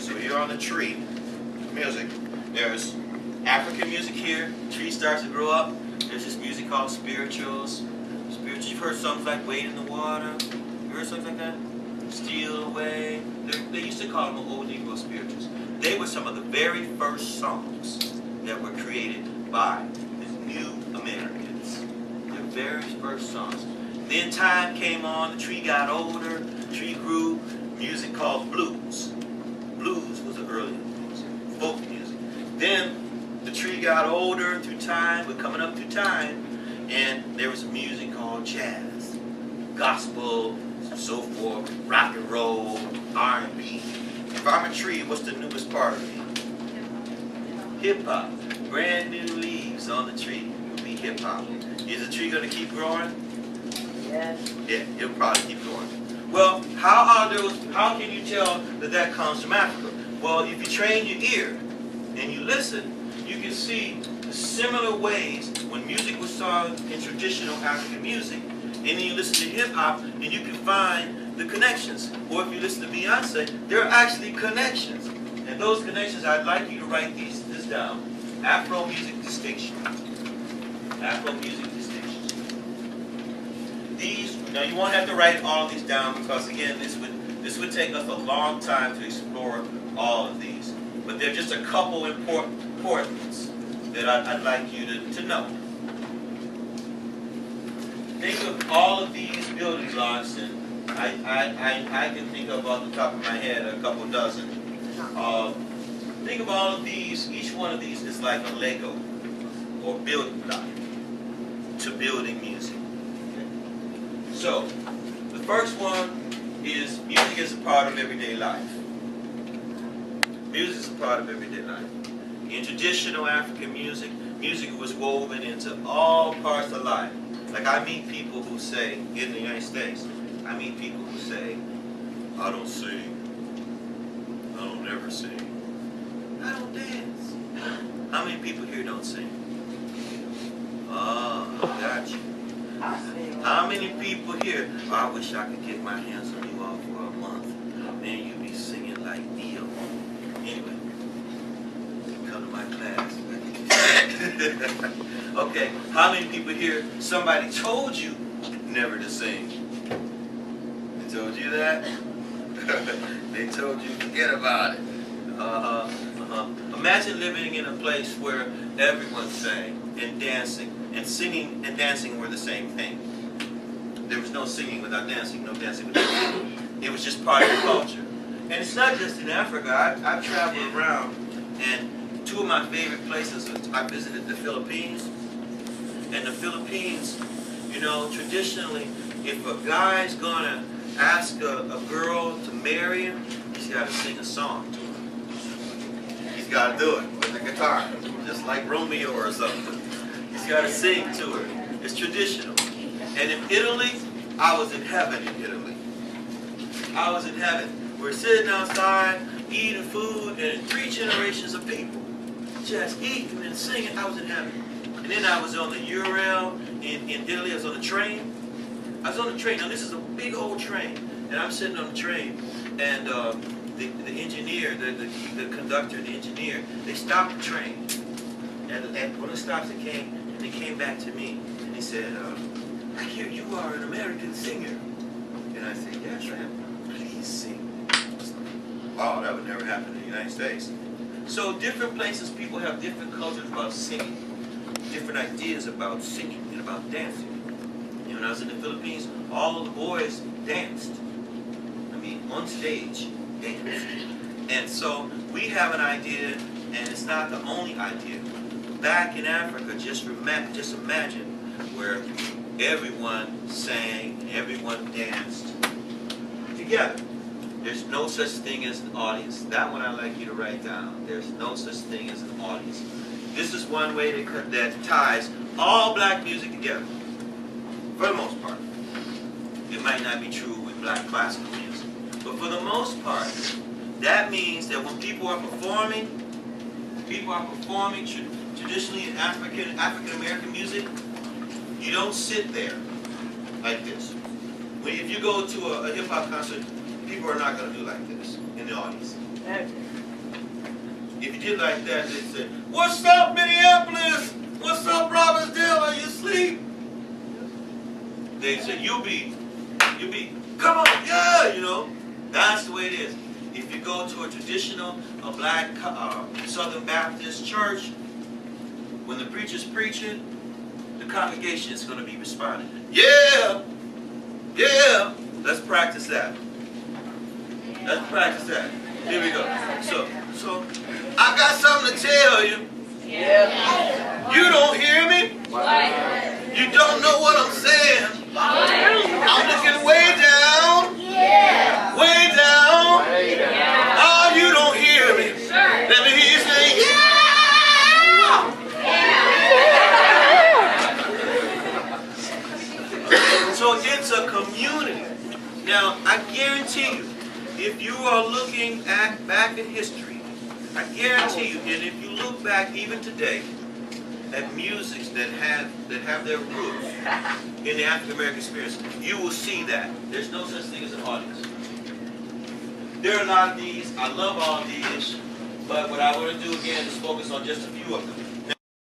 So you're on the tree. Music. There's African music here. Tree starts to grow up. There's this music called spirituals. You've heard songs like Wade in the Water. You heard songs like that? Steal Away. They used to call them old Negro spirituals. They were some of the very first songs that were created by the new Americans. Their very first songs. Then time came on, the tree got older, the tree grew, music called blues. Blues was the early music, folk music. Then the tree got older through time, we're coming up through time, and there was music called jazz, gospel, so forth, rock and roll, R&B. If I'm a tree, what's the newest part of me? Hip-hop. Brand new leaves on the tree will be hip-hop. Is the tree going to keep growing? Yes. Yeah, it'll probably keep growing. Well, how can you tell that that comes from Africa? Well, if you train your ear and you listen, you can see the similar ways when music was sung in traditional African music, and then you listen to hip-hop and you can find the connections. Or if you listen to Beyonce, there are actually connections. And those connections, I'd like you to write this down. Afro music distinction. Afro music distinction. These, now you won't have to write all of these down because again, this would take us a long time to explore all of these. But they're just a couple importance that I'd like you to know. Think of all of these building blocks, and I can think of off the top of my head a couple dozen. Think of all of these, each one of these is like a Lego or building block to building music. So, the first one is music is a part of everyday life. Music is a part of everyday life. In traditional African music, music was woven into all parts of life. Like I meet people who say, in the United States, I meet people who say, I don't sing. I don't ever sing. I don't dance. How many people here don't sing? Oh, I got you. How many people here, oh, I wish I could get my hands on you all for a month. Man, you'd be singing like Dio. Anyway, come to my class. Okay, how many people here, somebody told you never to sing? They told you that? They told you forget about it. Imagine living in a place where everyone sang and dancing, and singing and dancing were the same thing. There was no singing without dancing, no dancing without singing. It was just part of the culture. And it's not just in Africa. I've traveled around, and two of my favorite places, I visited the Philippines. And the Philippines, you know, traditionally, if a guy's gonna ask a girl to marry him, he's got to sing a song to her. He's got to do it with the guitar, just like Romeo or something. He's got to sing to her. It's traditional. And in Italy, I was in heaven in Italy. I was in heaven. We're sitting outside, eating food, and 3 generations of people just eating and singing. I was in heaven. And then I was on the Eurail in Italy. I was on the train. I was on the train. Now this is a big old train, and I'm sitting on the train, and the engineer, the conductor, the engineer, they stopped the train, and when it stopped, they came back to me, and he said, "I hear you are an American singer," and I said, "Yes, I am. Please sing." Wow, that would never happen in the United States. So different places, people have different cultures about singing, different ideas about singing and about dancing. You know, when I was in the Philippines, all of the boys danced. I mean, on stage, danced. And so we have an idea, and it's not the only idea. Back in Africa, just imagine where everyone sang, everyone danced together. There's no such thing as an audience. That one I'd like you to write down. There's no such thing as an audience. This is one way that ties all black music together, for the most part. It might not be true with black classical music, but for the most part, that means that when people are performing traditionally African American music, you don't sit there like this. If you go to a hip hop concert, people are not going to do like this in the audience. If you did like that, they'd say, "What's up, Minneapolis? What's up, Robbinsdale? Are you asleep?" They'd say, you be, come on, yeah, you know. That's the way it is. If you go to a traditional, a black Southern Baptist church, when the preacher's preaching, the congregation is going to be responding. Yeah, yeah. Let's practice that. Let's practice that. Here we go. So I got something to tell you. Yeah. You don't hear me? You don't know what I'm saying. I'm looking way down. Way down. Oh, you don't hear me. Let me hear you say, yeah. So it's a community. Now, I guarantee you, if you are looking back in history, I guarantee you, and if you look back even today, at musics that have their roots in the African American experience, you will see that. There's no such thing as an audience. There are a lot of these. I love all of these. But what I want to do again is focus on just a few of them.